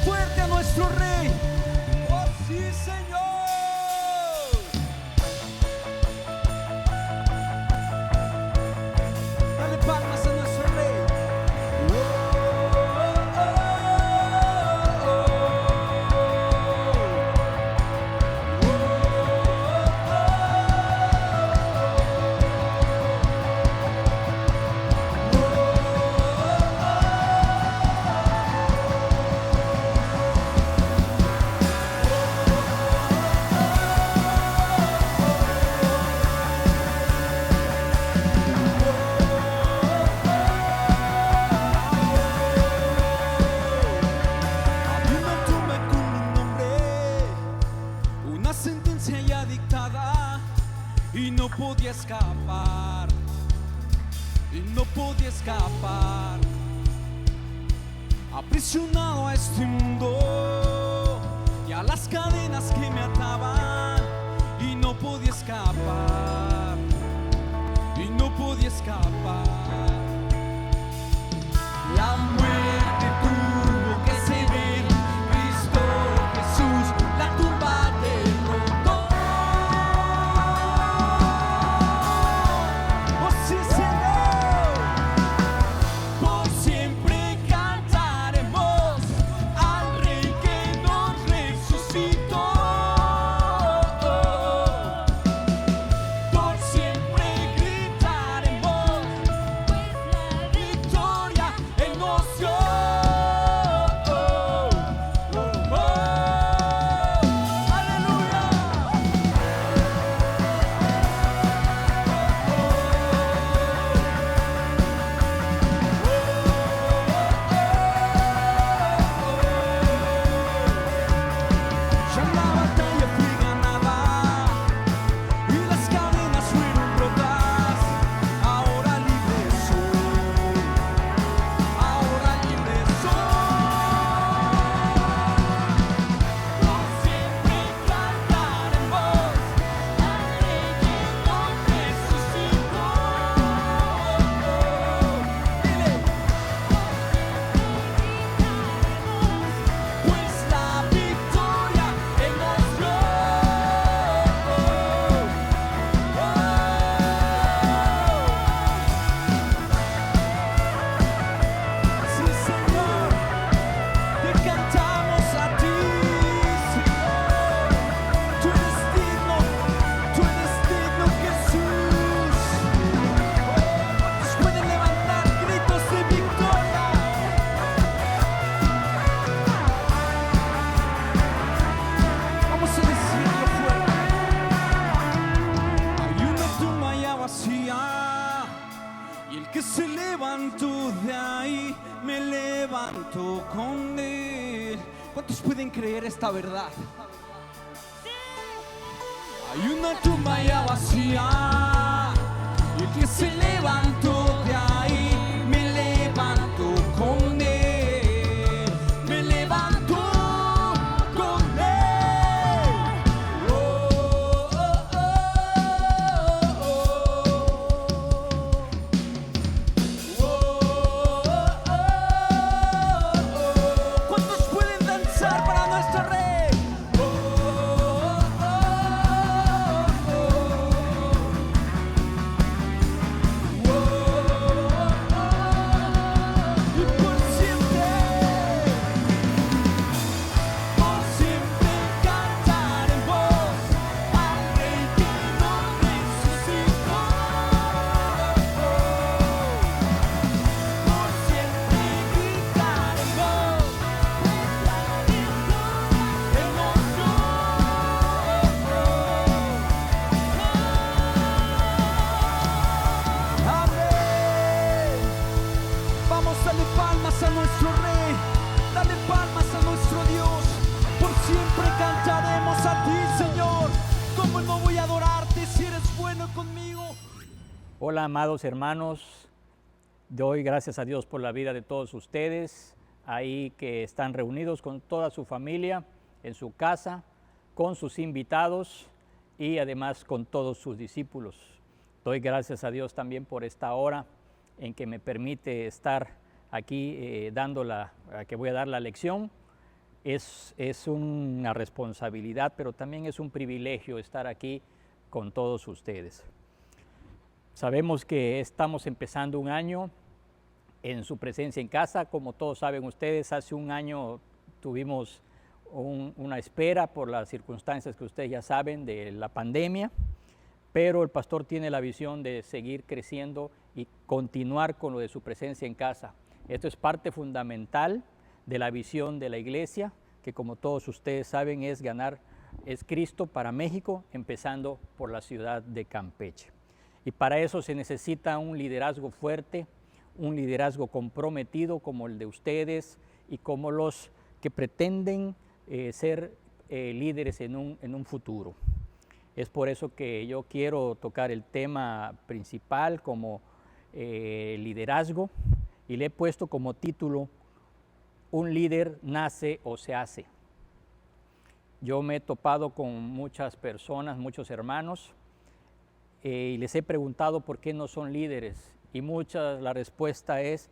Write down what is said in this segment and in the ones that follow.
fuerte a nuestro Rey. Oh, sí, Señor. Dale palmas a nuestro Rey. Había una tumba con mi nombre, una sentencia ya dictada, y no podía escapar, y no podía escapar. Aprisionado a este mundo y a las cadenas que me ataban, y no podía escapar, y no podía escapar. La muerte tuvo que ceder, Cristo Jesús la tumba derrotó. Oh sí, Señor. Por siempre cantaremos al Rey que nos resucitó. Por siempre gritaremos, pues la victoria Él nos dio. Aleluya. Ya la batalla fue ganada y las cadenas fueron rotas. Ahora libre soy, ahora libre soy. Por siempre cantaremos al Rey que nos resucitó. Dile, pues la victoria Él nos dio. Sí, Señor, te cantamos a ti, Señor. Tú eres digno, Jesús. ¿Cuántos pueden levantar gritos de victoria? Vamos a decirlo fuerte. Hay una tumba ya vacía, y el que se levantó de ahí, me levantó con Él. ¿Cuántos pueden creer esta verdad? Hay una tumba ya vacía, y el que se levantó de ahí, me levantó con Él. Me levantó con Él. Oh, oh, oh, oh. ¿Cuántos pueden danzar para nuestro Rey? Y por siempre cantaremos al Rey que nos resucitó. Por siempre gritaremos, pues la victoria Él nos dio. Amén. Vamos, dale palmas a nuestro Rey, dale palmas a nuestro Dios. Por siempre cantaremos a ti, Señor. ¿Cómo no voy a adorarte si eres bueno conmigo? Hola, amados hermanos, doy gracias a Dios por la vida de todos ustedes, ahí que están reunidos con toda su familia, en su casa, con sus invitados y además con todos sus discípulos. Doy gracias a Dios también por esta hora en que me permite estar aquí que voy a dar la lección Es una responsabilidad, pero también es un privilegio estar aquí con todos ustedes. Sabemos que estamos empezando un año en su presencia en casa. Como todos saben ustedes, hace un año tuvimos una espera por las circunstancias que ustedes ya saben de la pandemia, pero el pastor tiene la visión de seguir creciendo y continuar con lo de su presencia en casa. Esto es parte fundamental de la visión de la iglesia, que como todos ustedes saben es Cristo para México, empezando por la ciudad de Campeche. Y para eso se necesita un liderazgo fuerte, un liderazgo comprometido como el de ustedes y como los que pretenden ser líderes en un futuro. Es por eso que yo quiero tocar el tema principal como liderazgo, y le he puesto como título: un líder nace o se hace. Yo me he topado con muchas personas, muchos hermanos, y les he preguntado por qué no son líderes, y la respuesta es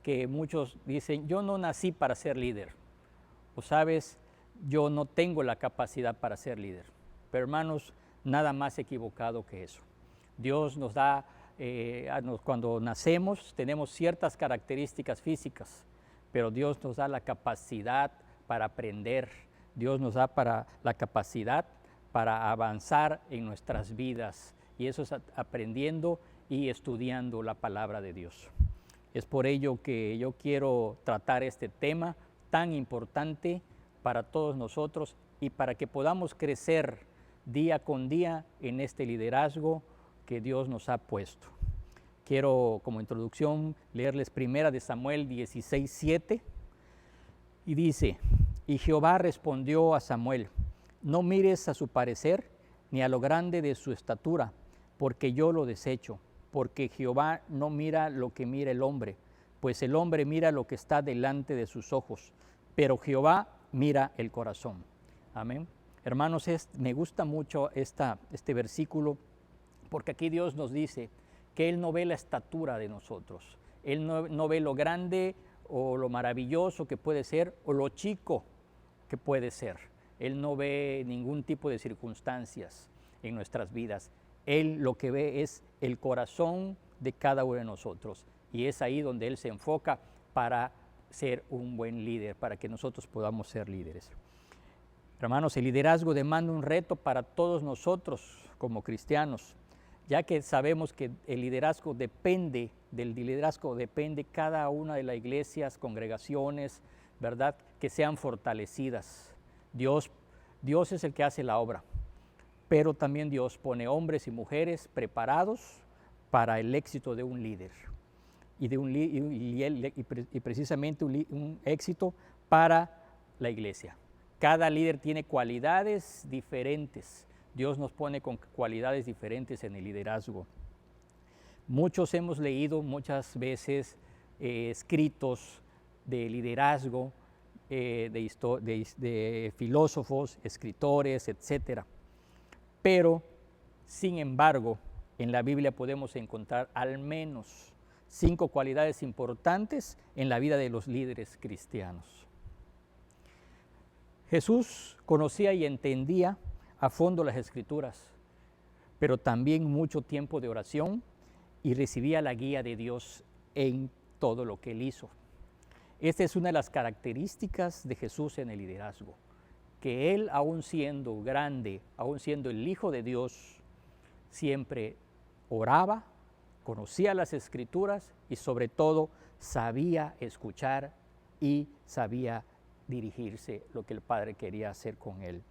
que muchos dicen: yo no nací para ser líder, o sabes, yo no tengo la capacidad para ser líder. Pero hermanos, nada más equivocado que eso. Dios nos da, cuando nacemos tenemos ciertas características físicas, pero Dios nos da la capacidad para aprender, Dios nos da la capacidad para avanzar en nuestras vidas, y eso es aprendiendo y estudiando la palabra de Dios. Es por ello que yo quiero tratar este tema tan importante para todos nosotros y para que podamos crecer día con día en este liderazgo que Dios nos ha puesto. Quiero como introducción leerles 1 Samuel 16:7, y dice: y Jehová respondió a Samuel: no mires a su parecer ni a lo grande de su estatura, porque yo lo desecho, porque Jehová no mira lo que mira el hombre, pues el hombre mira lo que está delante de sus ojos, pero Jehová mira el corazón. Amén. Hermanos, me gusta mucho este versículo, porque aquí Dios nos dice que Él no ve la estatura de nosotros, Él no ve lo grande o lo maravilloso que puede ser o lo chico que puede ser. Él no ve ningún tipo de circunstancias en nuestras vidas. Él lo que ve es el corazón de cada uno de nosotros, y es ahí donde Él se enfoca para ser un buen líder, para que nosotros podamos ser líderes. Hermanos, el liderazgo demanda un reto para todos nosotros como cristianos, ya que sabemos que del liderazgo depende cada una de las iglesias, congregaciones, ¿verdad?, que sean fortalecidas. Dios es el que hace la obra, pero también Dios pone hombres y mujeres preparados para el éxito de un líder, y precisamente un éxito para la iglesia. Cada líder tiene cualidades diferentes. Dios nos pone con cualidades diferentes en el liderazgo. Muchos hemos leído muchas veces escritos de liderazgo de filósofos, escritores, etc. Pero, sin embargo, en la Biblia podemos encontrar al menos 5 cualidades importantes en la vida de los líderes cristianos. Jesús conocía y entendía a fondo las Escrituras, pero también mucho tiempo de oración, y recibía la guía de Dios en todo lo que Él hizo. Esta es una de las características de Jesús en el liderazgo, que Él, aún siendo grande, aún siendo el Hijo de Dios, siempre oraba, conocía las Escrituras y sobre todo sabía escuchar y sabía dirigirse lo que el Padre quería hacer con Él.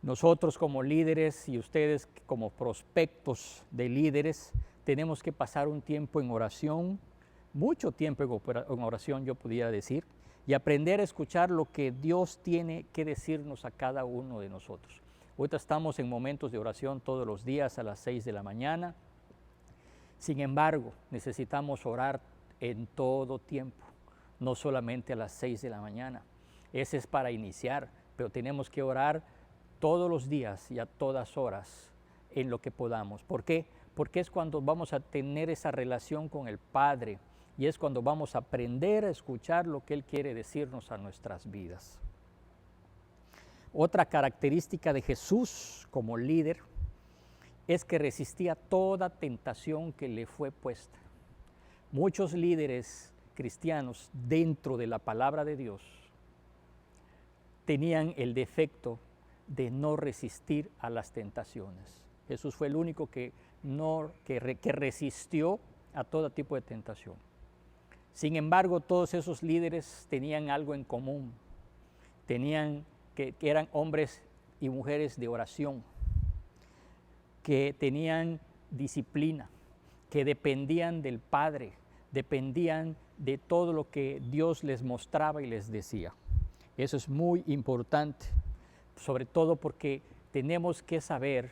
Nosotros como líderes y ustedes como prospectos de líderes tenemos que pasar un tiempo en oración, mucho tiempo en oración yo pudiera decir, y aprender a escuchar lo que Dios tiene que decirnos a cada uno de nosotros. Ahorita estamos en momentos de oración todos los días a las 6 de la mañana. Sin embargo, necesitamos orar en todo tiempo, no solamente a las 6 de la mañana. Ese es para iniciar, pero tenemos que orar todos los días y a todas horas en lo que podamos. ¿Por qué? Porque es cuando vamos a tener esa relación con el Padre, y es cuando vamos a aprender a escuchar lo que Él quiere decirnos a nuestras vidas. Otra característica de Jesús como líder es que resistía toda tentación que le fue puesta. Muchos líderes cristianos dentro de la palabra de Dios tenían el defecto de no resistir a las tentaciones. Jesús fue el único que resistió a todo tipo de tentación. Sin embargo, todos esos líderes tenían algo en común. Que eran hombres y mujeres de oración, que tenían disciplina, que dependían del Padre, dependían de todo lo que Dios les mostraba y les decía. Eso es muy importante, sobre todo porque tenemos que saber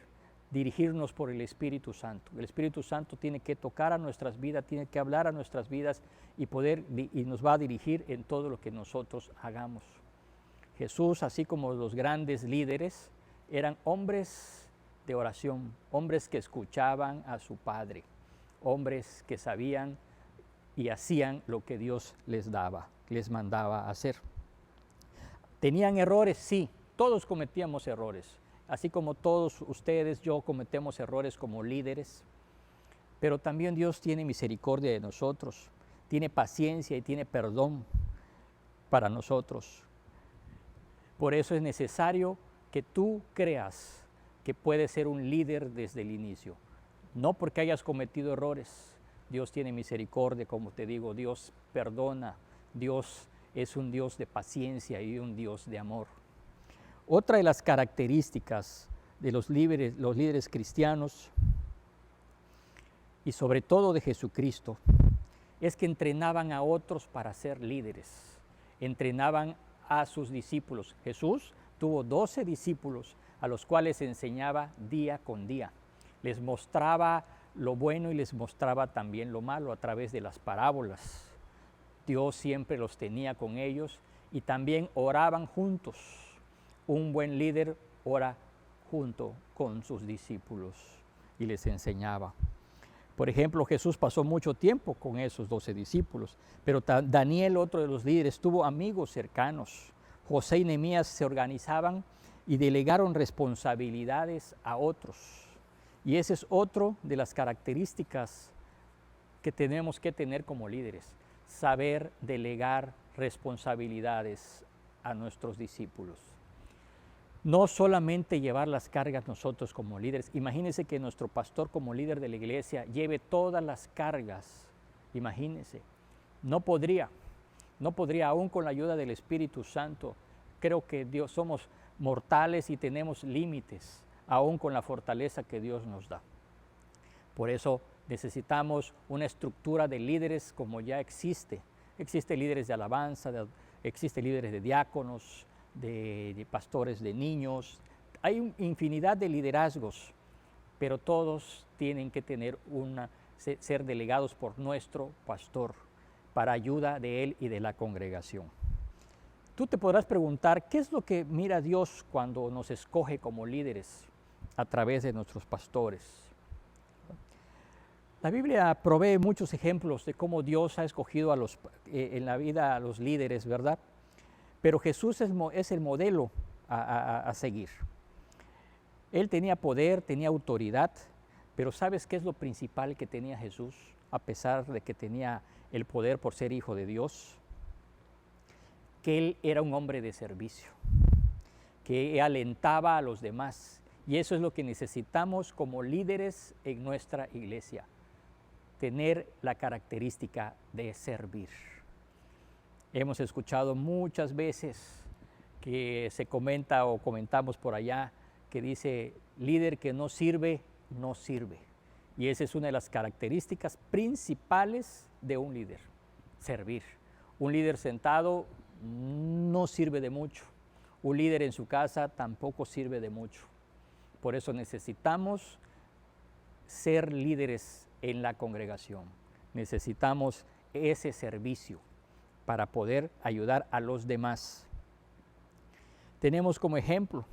dirigirnos por el Espíritu Santo. El Espíritu Santo tiene que tocar a nuestras vidas, tiene que hablar a nuestras vidas y nos va a dirigir en todo lo que nosotros hagamos. Jesús, así como los grandes líderes, eran hombres de oración, hombres que escuchaban a su Padre, hombres que sabían y hacían lo que Dios les mandaba hacer. ¿Tenían errores? Sí, todos cometíamos errores, así como todos ustedes, yo cometemos errores como líderes, pero también Dios tiene misericordia de nosotros, tiene paciencia y tiene perdón para nosotros. Por eso es necesario que tú creas que puedes ser un líder desde el inicio. No porque hayas cometido errores. Dios tiene misericordia, como te digo, Dios perdona. Dios es un Dios de paciencia y un Dios de amor. Otra de las características de los líderes cristianos y sobre todo de Jesucristo es que entrenaban a otros para ser líderes. Entrenaban a sus discípulos. Jesús tuvo 12 discípulos a los cuales enseñaba día con día. Les mostraba lo bueno y les mostraba también lo malo a través de las parábolas. Dios siempre los tenía con ellos y también oraban juntos. Un buen líder ora junto con sus discípulos y les enseñaba. Por ejemplo, Jesús pasó mucho tiempo con esos 12 discípulos, pero Daniel, otro de los líderes, tuvo amigos cercanos. José y Nehemías se organizaban y delegaron responsabilidades a otros. Y esa es otra de las características que tenemos que tener como líderes, saber delegar responsabilidades a nuestros discípulos. No solamente llevar las cargas nosotros como líderes. Imagínense que nuestro pastor como líder de la iglesia lleve todas las cargas. Imagínense, no podría aún con la ayuda del Espíritu Santo. Creo que Dios somos mortales y tenemos límites, aún con la fortaleza que Dios nos da. Por eso necesitamos una estructura de líderes como ya existe. Existen líderes de alabanza, existen líderes de diáconos, de pastores de niños. Hay infinidad de liderazgos, pero todos tienen que ser delegados por nuestro pastor para ayuda de él y de la congregación. Tú te podrás preguntar, ¿qué es lo que mira Dios cuando nos escoge como líderes a través de nuestros pastores? La Biblia provee muchos ejemplos de cómo Dios ha escogido en la vida a los líderes, ¿verdad? Pero Jesús es el modelo a seguir. Él tenía poder, tenía autoridad, pero ¿sabes qué es lo principal que tenía Jesús? A pesar de que tenía el poder por ser hijo de Dios, que Él era un hombre de servicio, que alentaba a los demás. Y eso es lo que necesitamos como líderes en nuestra iglesia, tener la característica de servir. Hemos escuchado muchas veces que se comenta o comentamos por allá que dice, líder que no sirve, no sirve. Y esa es una de las características principales de un líder, servir. Un líder sentado no sirve de mucho. Un líder en su casa tampoco sirve de mucho. Por eso necesitamos ser líderes en la congregación. Necesitamos ese servicio para poder ayudar a los demás. Tenemos como ejemplo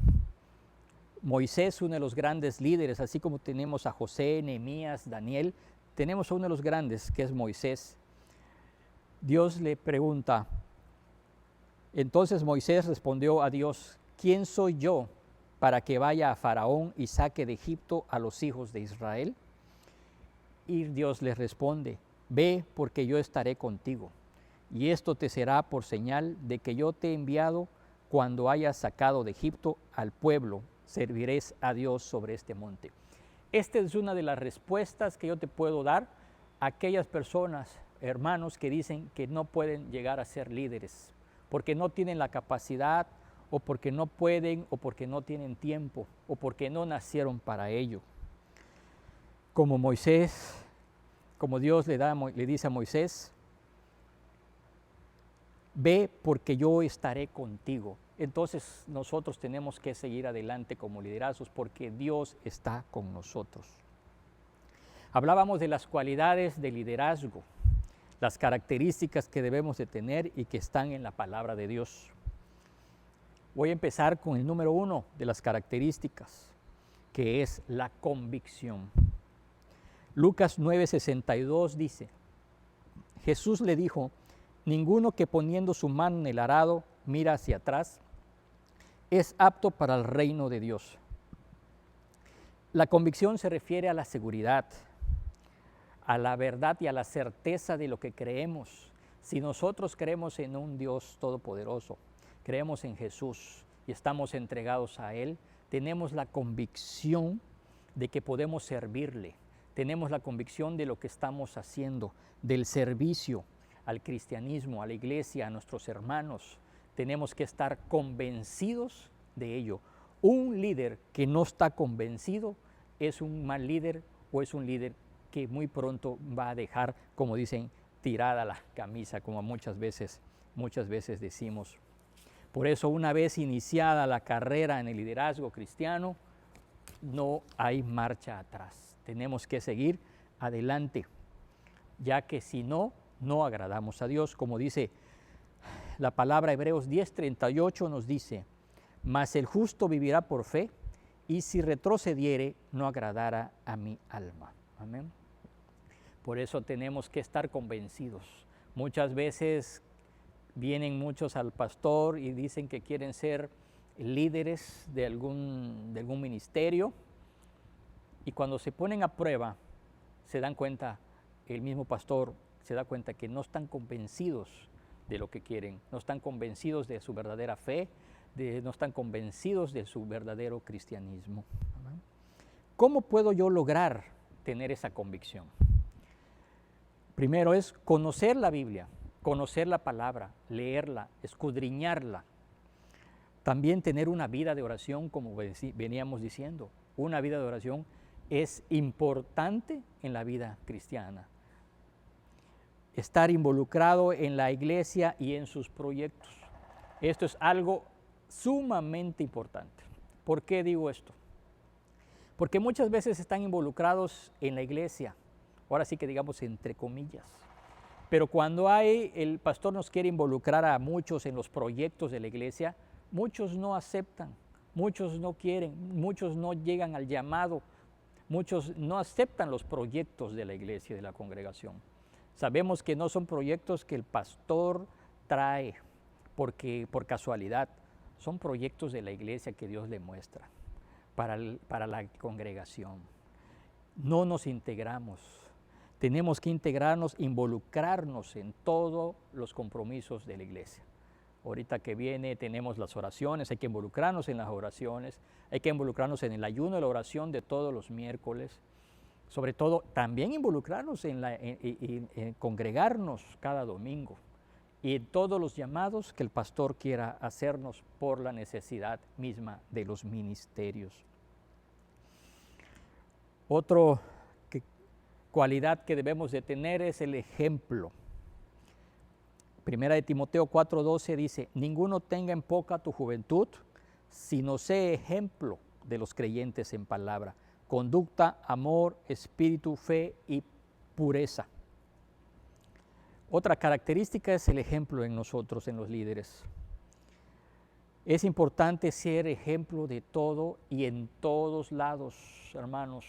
Moisés, uno de los grandes líderes, así como tenemos a José, Nehemías, Daniel, tenemos a uno de los grandes que es Moisés. Dios le pregunta, entonces Moisés respondió a Dios, ¿quién soy yo para que vaya a Faraón y saque de Egipto a los hijos de Israel? Y Dios le responde, ve porque yo estaré contigo, y esto te será por señal de que yo te he enviado cuando hayas sacado de Egipto al pueblo, serviréis a Dios sobre este monte. Esta es una de las respuestas que yo te puedo dar a aquellas personas, hermanos, que dicen que no pueden llegar a ser líderes, porque no tienen la capacidad, o porque no pueden, o porque no tienen tiempo, o porque no nacieron para ello. Como Moisés, como Dios le dice a Moisés, ve porque yo estaré contigo. Entonces nosotros tenemos que seguir adelante como liderazgos porque Dios está con nosotros. Hablábamos de las cualidades de liderazgo, las características que debemos de tener y que están en la palabra de Dios. Voy a empezar con el número 1 de las características, que es la convicción. Lucas 9:62 dice, Jesús le dijo, ninguno que poniendo su mano en el arado mira hacia atrás, es apto para el reino de Dios. La convicción se refiere a la seguridad, a la verdad y a la certeza de lo que creemos. Si nosotros creemos en un Dios todopoderoso, creemos en Jesús y estamos entregados a Él, tenemos la convicción de que podemos servirle, tenemos la convicción de lo que estamos haciendo, del servicio al cristianismo, a la iglesia, a nuestros hermanos. Tenemos que estar convencidos de ello. Un líder que no está convencido es un mal líder o es un líder que muy pronto va a dejar, como dicen, tirada la camisa, como muchas veces decimos. Por eso, una vez iniciada la carrera en el liderazgo cristiano, no hay marcha atrás. Tenemos que seguir adelante, ya que si no, no agradamos a Dios. Como dice la palabra Hebreos 10:38 nos dice, mas el justo vivirá por fe, y si retrocediere, no agradará a mi alma. Amén. Por eso tenemos que estar convencidos. Muchas veces vienen muchos al pastor y dicen que quieren ser líderes de algún ministerio, y cuando se ponen a prueba, se dan cuenta, el mismo pastor se da cuenta que no están convencidos de lo que quieren, no están convencidos de su verdadera fe, no están convencidos de su verdadero cristianismo. ¿Cómo puedo yo lograr tener esa convicción? Primero es conocer la Biblia, conocer la palabra, leerla, escudriñarla. También tener una vida de oración, como veníamos diciendo. Una vida de oración es importante en la vida cristiana. Estar involucrado en la iglesia y en sus proyectos. Esto es algo sumamente importante. ¿Por qué digo esto? Porque muchas veces están involucrados en la iglesia, ahora sí que digamos entre comillas, pero cuando el pastor nos quiere involucrar a muchos en los proyectos de la iglesia, muchos no aceptan, muchos no quieren, muchos no llegan al llamado, muchos no aceptan los proyectos de la iglesia y de la congregación. Sabemos que no son proyectos que el pastor trae por casualidad, son proyectos de la iglesia que Dios le muestra para la congregación. No nos integramos, tenemos que integrarnos, involucrarnos en todos los compromisos de la iglesia. Ahorita que viene tenemos las oraciones, hay que involucrarnos en las oraciones, hay que involucrarnos en el ayuno de la oración de todos los miércoles, sobre todo también involucrarnos en congregarnos cada domingo y en todos los llamados que el pastor quiera hacernos por la necesidad misma de los ministerios. Otra cualidad que debemos de tener es el ejemplo. Primera de Timoteo 4:12 dice, ninguno tenga en poca tu juventud, sino sé ejemplo de los creyentes en palabra, conducta, amor, espíritu, fe y pureza. Otra característica es el ejemplo en nosotros, en los líderes. Es importante ser ejemplo de todo y en todos lados, hermanos,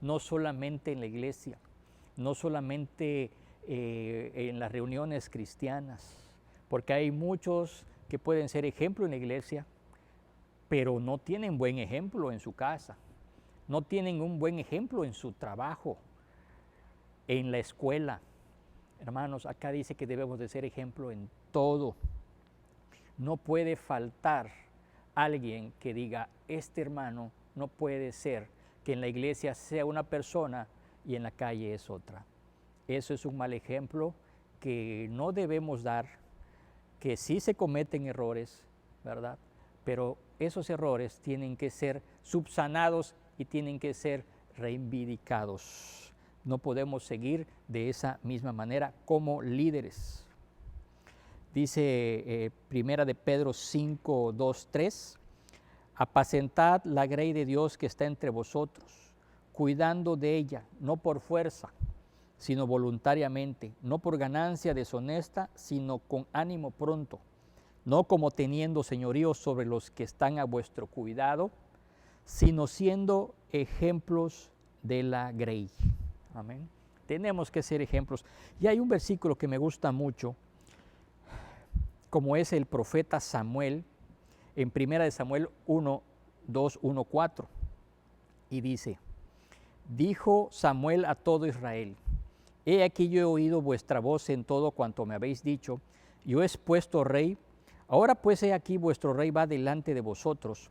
no solamente en la iglesia, no solamente en las reuniones cristianas, porque hay muchos que pueden ser ejemplo en la iglesia, pero no tienen buen ejemplo en su casa, no tienen un buen ejemplo en su trabajo, en la escuela. Hermanos, acá dice que debemos de ser ejemplo en todo. No puede faltar alguien que diga, este hermano no puede ser que en la iglesia sea una persona y en la calle es otra. Eso es un mal ejemplo que no debemos dar, que sí se cometen errores, ¿verdad? Pero esos errores tienen que ser subsanados y tienen que ser reivindicados. No podemos seguir de esa misma manera como líderes. Dice Primera de Pedro 5, 2, 3, apacentad la grey de Dios que está entre vosotros, cuidando de ella, no por fuerza, sino voluntariamente, no por ganancia deshonesta, sino con ánimo pronto, no como teniendo señorío sobre los que están a vuestro cuidado, sino siendo ejemplos de la grey. Amén. Tenemos que ser ejemplos. Y hay un versículo que me gusta mucho, como es el profeta Samuel, en 1 Samuel 1, 2, 1, 4, y dice, dijo Samuel a todo Israel, he aquí yo he oído vuestra voz en todo cuanto me habéis dicho, yo he puesto rey, ahora pues he aquí vuestro rey va delante de vosotros,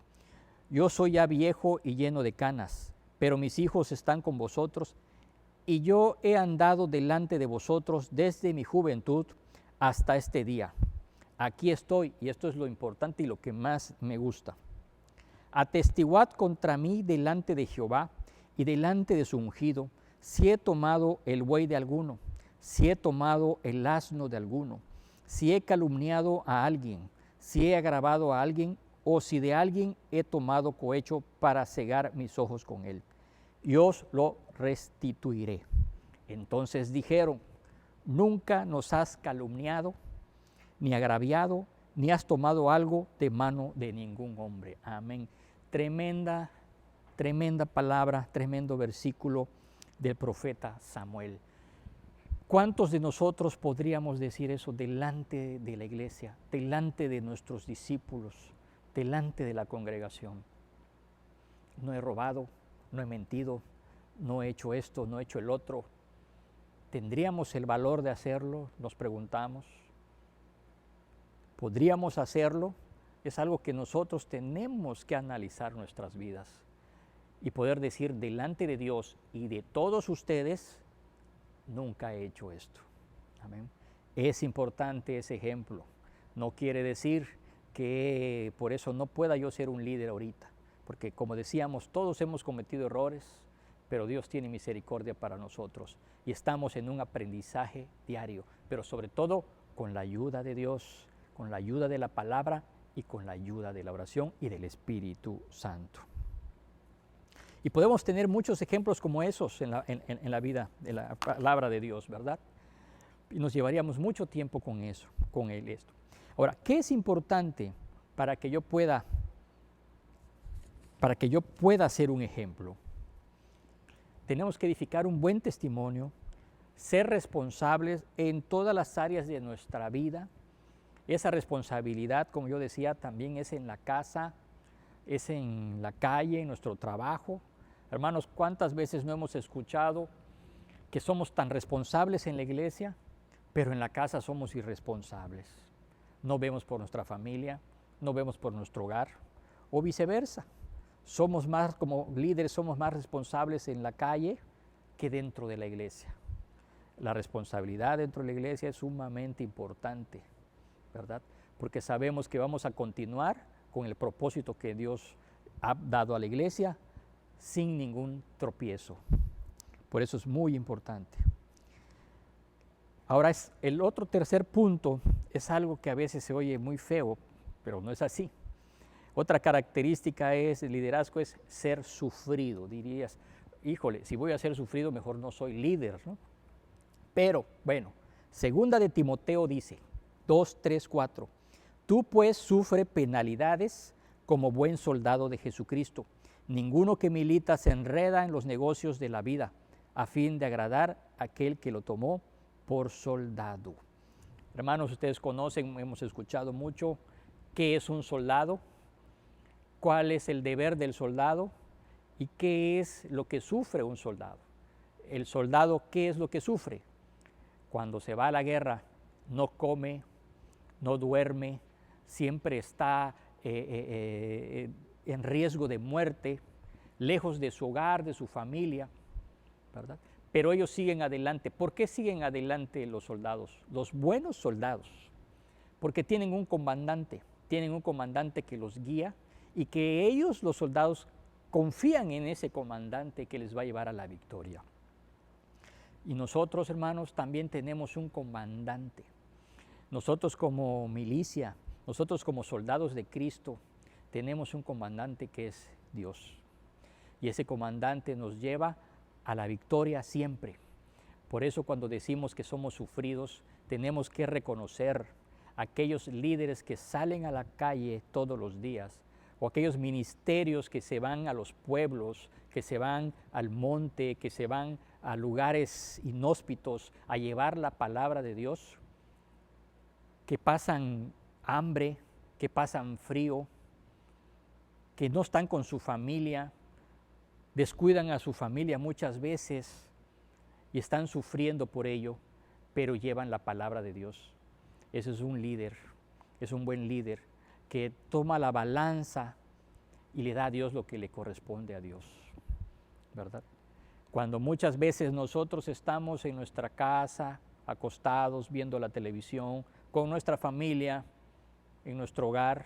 yo soy ya viejo y lleno de canas, pero mis hijos están con vosotros, y yo he andado delante de vosotros desde mi juventud hasta este día. Aquí estoy, y esto es lo importante y lo que más me gusta. Atestiguad contra mí delante de Jehová y delante de su ungido, si he tomado el buey de alguno, si he tomado el asno de alguno, si he calumniado a alguien, si he agravado a alguien, o si de alguien he tomado cohecho para cegar mis ojos con él. Y os lo restituiré. Entonces dijeron, nunca nos has calumniado, ni agraviado, ni has tomado algo de mano de ningún hombre. Amén. Tremenda, tremenda palabra, tremendo versículo del profeta Samuel. ¿Cuántos de nosotros podríamos decir eso delante de la iglesia, delante de nuestros discípulos, delante de la congregación? No he robado, no he mentido, no he hecho esto, no he hecho el otro. ¿Tendríamos el valor de hacerlo? Nos preguntamos. ¿Podríamos hacerlo? Es algo que nosotros tenemos que analizar nuestras vidas y poder decir delante de Dios y de todos ustedes, nunca he hecho esto. Amén. Es importante ese ejemplo. No quiere decir que por eso no pueda yo ser un líder ahorita, porque como decíamos, todos hemos cometido errores, pero Dios tiene misericordia para nosotros y estamos en un aprendizaje diario, pero sobre todo con la ayuda de Dios, con la ayuda de la palabra y con la ayuda de la oración y del Espíritu Santo. Y podemos tener muchos ejemplos como esos en la vida de la palabra de Dios, ¿verdad? Y nos llevaríamos mucho tiempo con eso, con esto. Ahora, ¿qué es importante para que yo pueda ser un ejemplo? Tenemos que edificar un buen testimonio, ser responsables en todas las áreas de nuestra vida. Esa responsabilidad, como yo decía, también es en la casa, es en la calle, en nuestro trabajo. Hermanos, ¿cuántas veces no hemos escuchado que somos tan responsables en la iglesia, pero en la casa somos irresponsables? No vemos por nuestra familia, no vemos por nuestro hogar, o viceversa. Somos más, como líderes, somos más responsables en la calle que dentro de la iglesia. La responsabilidad dentro de la iglesia es sumamente importante, ¿verdad? Porque sabemos que vamos a continuar con el propósito que Dios ha dado a la iglesia sin ningún tropiezo. Por eso es muy importante. Ahora, el otro tercer punto es algo que a veces se oye muy feo, pero no es así. Otra característica del liderazgo es ser sufrido. Dirías, híjole, si voy a ser sufrido, mejor no soy líder, ¿no? Pero, bueno, segunda de Timoteo dice, 2, 3, 4, tú pues sufre penalidades como buen soldado de Jesucristo. Ninguno que milita se enreda en los negocios de la vida, a fin de agradar a aquel que lo tomó por soldado. Hermanos, ustedes conocen, hemos escuchado mucho qué es un soldado, cuál es el deber del soldado y qué es lo que sufre un soldado. El soldado, ¿qué es lo que sufre? Cuando se va a la guerra, no come, no duerme, siempre está en riesgo de muerte, lejos de su hogar, de su familia, ¿verdad? Pero ellos siguen adelante. ¿Por qué siguen adelante los soldados? Los buenos soldados. Porque tienen un comandante que los guía y que ellos, los soldados, confían en ese comandante que les va a llevar a la victoria. Y nosotros, hermanos, también tenemos un comandante. Nosotros como milicia, nosotros como soldados de Cristo, tenemos un comandante que es Dios. Y ese comandante nos lleva a la victoria siempre. Por eso cuando decimos que somos sufridos, tenemos que reconocer a aquellos líderes que salen a la calle todos los días, o aquellos ministerios que se van a los pueblos, que se van al monte, que se van a lugares inhóspitos a llevar la palabra de Dios, que pasan hambre, que pasan frío, que no están con su familia, descuidan a su familia muchas veces y están sufriendo por ello, pero llevan la palabra de Dios. Ese es un líder, es un buen líder que toma la balanza y le da a Dios lo que le corresponde a Dios, ¿verdad? Cuando muchas veces nosotros estamos en nuestra casa, acostados, viendo la televisión, con nuestra familia, en nuestro hogar,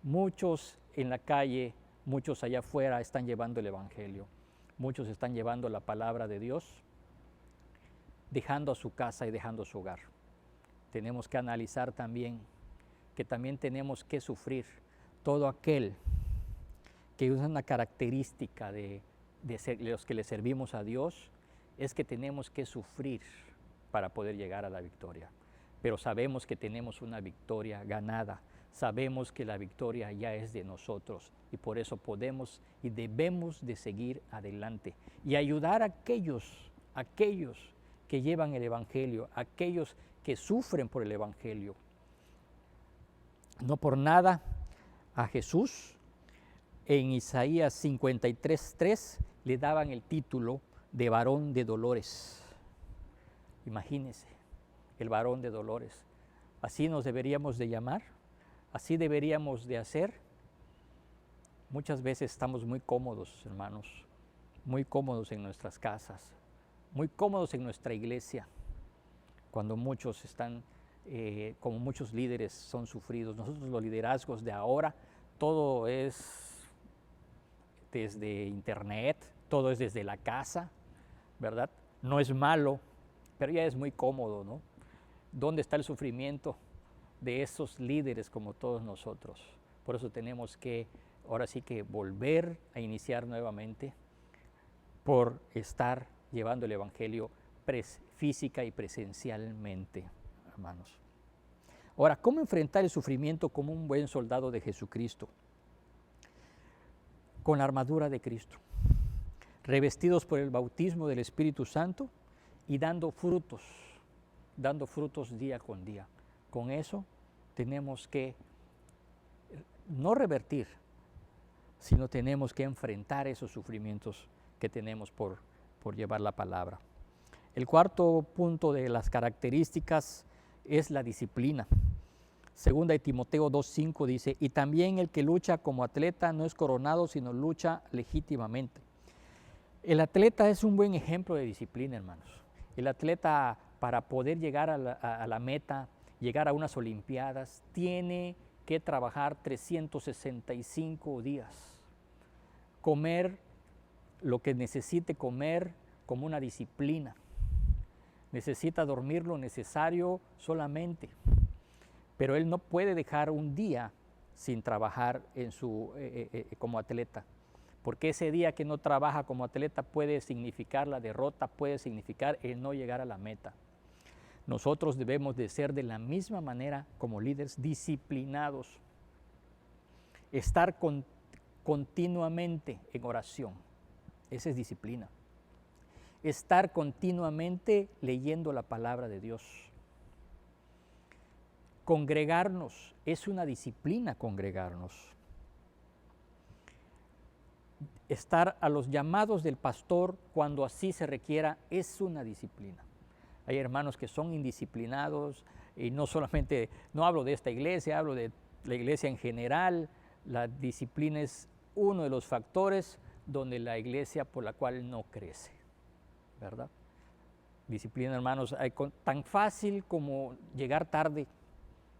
muchos en la calle, muchos allá afuera están llevando el Evangelio, muchos están llevando la palabra de Dios, dejando a su casa y dejando su hogar. Tenemos que analizar también que también tenemos que sufrir. Todo aquel que usa una característica de los que le servimos a Dios es que tenemos que sufrir para poder llegar a la victoria. Pero sabemos que tenemos una victoria ganada, sabemos que la victoria ya es de nosotros y por eso podemos y debemos de seguir adelante y ayudar a aquellos que llevan el Evangelio, aquellos que sufren por el Evangelio. No por nada a Jesús en Isaías 53:3 le daban el título de varón de dolores. Imagínense, el varón de dolores. Así nos deberíamos de llamar, así deberíamos de hacer. Muchas veces estamos muy cómodos, hermanos, muy cómodos en nuestras casas, muy cómodos en nuestra iglesia, cuando muchos están, como muchos líderes son sufridos. Nosotros los liderazgos de ahora, todo es desde internet, todo es desde la casa, ¿verdad? No es malo, pero ya es muy cómodo, ¿no? ¿Dónde está el sufrimiento de esos líderes como todos nosotros? Por eso tenemos que, ahora sí que volver a iniciar nuevamente por estar llevando el Evangelio física y presencialmente, hermanos. Ahora, ¿cómo enfrentar el sufrimiento como un buen soldado de Jesucristo? Con la armadura de Cristo, revestidos por el bautismo del Espíritu Santo y dando frutos día con día. Con eso tenemos que no revertir, sino tenemos que enfrentar esos sufrimientos que tenemos por llevar la palabra. El cuarto punto de las características es la disciplina. Segunda de Timoteo 2:5 dice, y también el que lucha como atleta no es coronado, sino lucha legítimamente. El atleta es un buen ejemplo de disciplina, hermanos. El atleta, para poder llegar a la meta, llegar a unas olimpiadas, tiene que trabajar 365 días. Comer lo que necesite comer como una disciplina. Necesita dormir lo necesario solamente. Pero él no puede dejar un día sin trabajar como atleta. Porque ese día que no trabaja como atleta puede significar la derrota, puede significar el no llegar a la meta. Nosotros debemos de ser de la misma manera como líderes disciplinados. Estar continuamente en oración. Esa es disciplina. estar continuamente leyendo la palabra de Dios. Congregarnos, es una disciplina congregarnos. Estar a los llamados del pastor cuando así se requiera es una disciplina. Hay hermanos que son indisciplinados y no solamente, no hablo de esta iglesia, hablo de la iglesia en general. La disciplina es uno de los factores donde la iglesia por la cual no crece, ¿verdad? Disciplina, hermanos, tan fácil como llegar tarde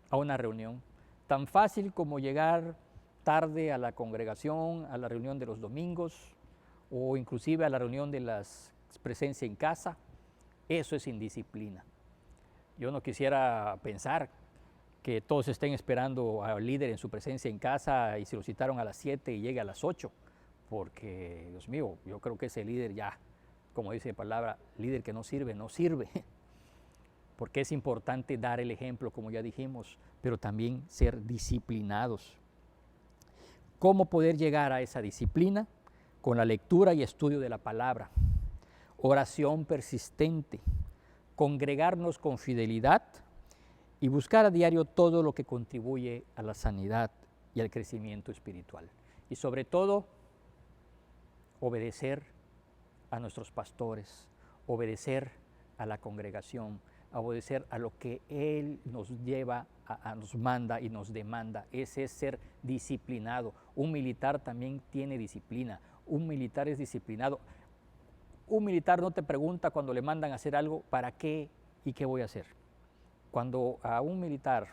a una reunión, tan fácil como llegar tarde a la congregación, a la reunión de los domingos o inclusive a la reunión de la presencia en casa. Eso es indisciplina. Yo no quisiera pensar que todos estén esperando al líder en su presencia en casa y se lo citaron a las 7 y llegue a las 8, porque, Dios mío, yo creo que ese líder ya, como dice la palabra, líder que no sirve, no sirve. Porque es importante dar el ejemplo, como ya dijimos, pero también ser disciplinados. ¿Cómo poder llegar a esa disciplina? Con la lectura y estudio de la palabra, oración persistente, congregarnos con fidelidad y buscar a diario todo lo que contribuye a la sanidad y al crecimiento espiritual. Y sobre todo, obedecer a nuestros pastores, obedecer a la congregación, obedecer a lo que Él nos lleva, nos manda y nos demanda. Ese es ser disciplinado. Un militar también tiene disciplina. Un militar es disciplinado. Un militar no te pregunta cuando le mandan a hacer algo, ¿para qué y qué voy a hacer? Cuando a un militar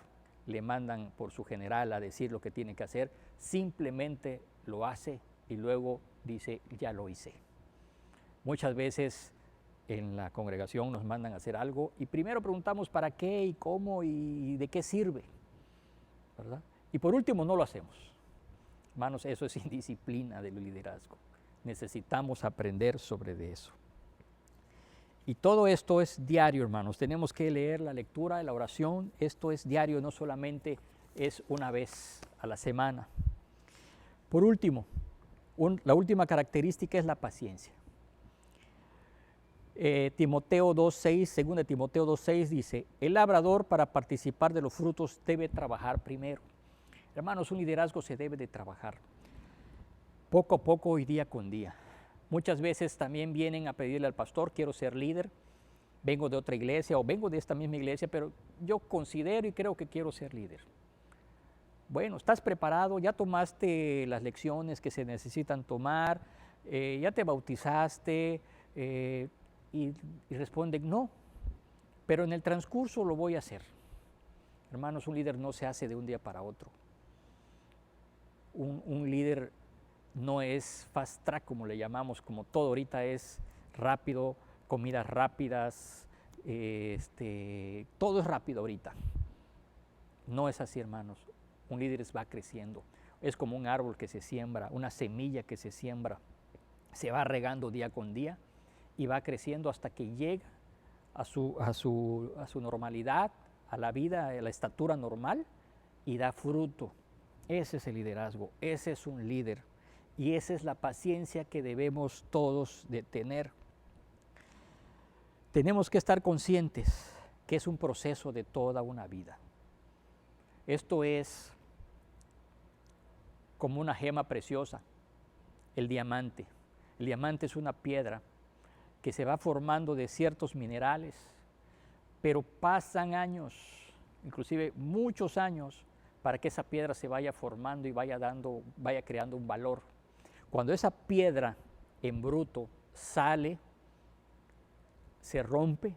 le mandan por su general a decir lo que tiene que hacer, simplemente lo hace y luego dice, ya lo hice. Muchas veces en la congregación nos mandan a hacer algo y primero preguntamos para qué y cómo y de qué sirve, ¿verdad? Y por último no lo hacemos. Hermanos, eso es indisciplina del liderazgo. Necesitamos aprender sobre eso. Y todo esto es diario, hermanos. Tenemos que leer la lectura, la oración. Esto es diario, no solamente es una vez a la semana. Por último, la última característica es la paciencia. Timoteo 2:6, 2 Timoteo 2:6 dice, el labrador para participar de los frutos debe trabajar primero. Hermanos, un liderazgo se debe de trabajar poco a poco y día con día. Muchas veces también vienen a pedirle al pastor, quiero ser líder, vengo de otra iglesia o vengo de esta misma iglesia, pero yo considero y creo que quiero ser líder. Bueno, ¿estás preparado? ¿Ya tomaste las lecciones que se necesitan tomar? ¿Ya te bautizaste? Y responden, no, pero en el transcurso lo voy a hacer. Hermanos, un líder no se hace de un día para otro. Un líder no es fast track, como le llamamos, como todo ahorita es rápido, comidas rápidas, todo es rápido ahorita. No es así, hermanos. Un líder va creciendo. Es como un árbol que se siembra, una semilla que se siembra. Se va regando día con día y va creciendo hasta que llega a su normalidad, a la vida, a la estatura normal y da fruto. Ese es el liderazgo, ese es un líder y esa es la paciencia que debemos todos de tener. Tenemos que estar conscientes que es un proceso de toda una vida. Esto es como una gema preciosa, el diamante. El diamante es una piedra que se va formando de ciertos minerales, pero pasan años, inclusive muchos años, para que esa piedra se vaya formando y vaya creando un valor. Cuando esa piedra en bruto sale, se rompe,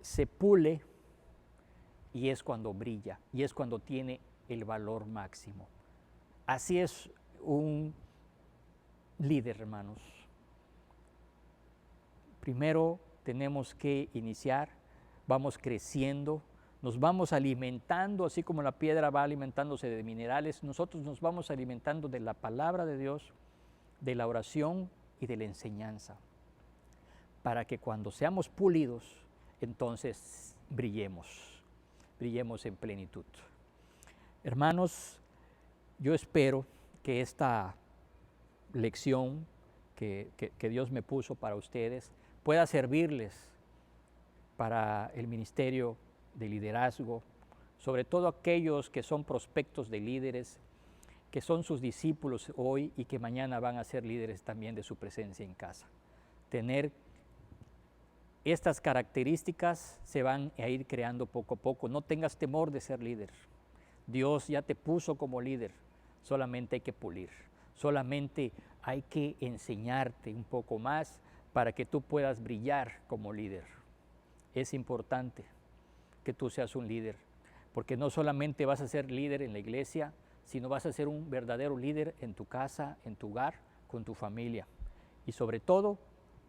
se pule y es cuando brilla, y es cuando tiene el valor máximo. Así es un líder, hermanos. Primero tenemos que iniciar, vamos creciendo, nos vamos alimentando, así como la piedra va alimentándose de minerales, nosotros nos vamos alimentando de la palabra de Dios, de la oración y de la enseñanza, para que cuando seamos pulidos, entonces brillemos en plenitud. Hermanos, yo espero que esta lección que Dios me puso para ustedes, pueda servirles para el ministerio de liderazgo, sobre todo aquellos que son prospectos de líderes, que son sus discípulos hoy y que mañana van a ser líderes también de su presencia en casa. Tener estas características se van a ir creando poco a poco. No tengas temor de ser líder. Dios ya te puso como líder, solamente hay que pulir, solamente hay que enseñarte un poco más para que tú puedas brillar como líder. Es importante que tú seas un líder, porque no solamente vas a ser líder en la iglesia, sino vas a ser un verdadero líder en tu casa, en tu hogar, con tu familia. Y sobre todo,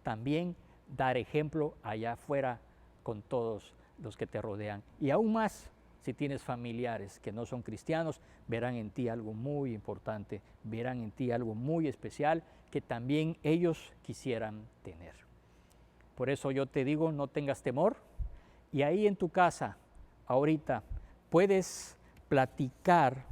también dar ejemplo allá afuera con todos los que te rodean. Y aún más, si tienes familiares que no son cristianos, verán en ti algo muy importante, verán en ti algo muy especial que también ellos quisieran tener. Por eso yo te digo, no tengas temor, y ahí en tu casa, ahorita, puedes platicar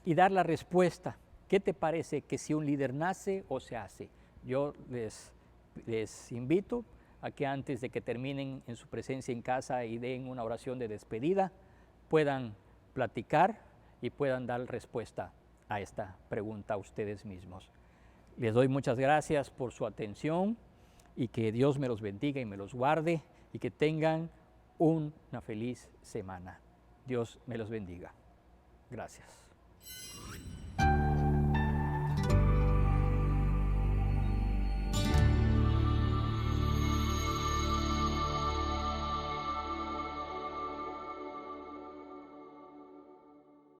y dar la respuesta. ¿Qué te parece que si un líder nace o se hace? Yo les invito a que antes de que terminen en su presencia en casa y den una oración de despedida, puedan platicar y puedan dar respuesta a esta pregunta a ustedes mismos. Les doy muchas gracias por su atención y que Dios me los bendiga y me los guarde y que tengan una feliz semana. Dios me los bendiga. Gracias.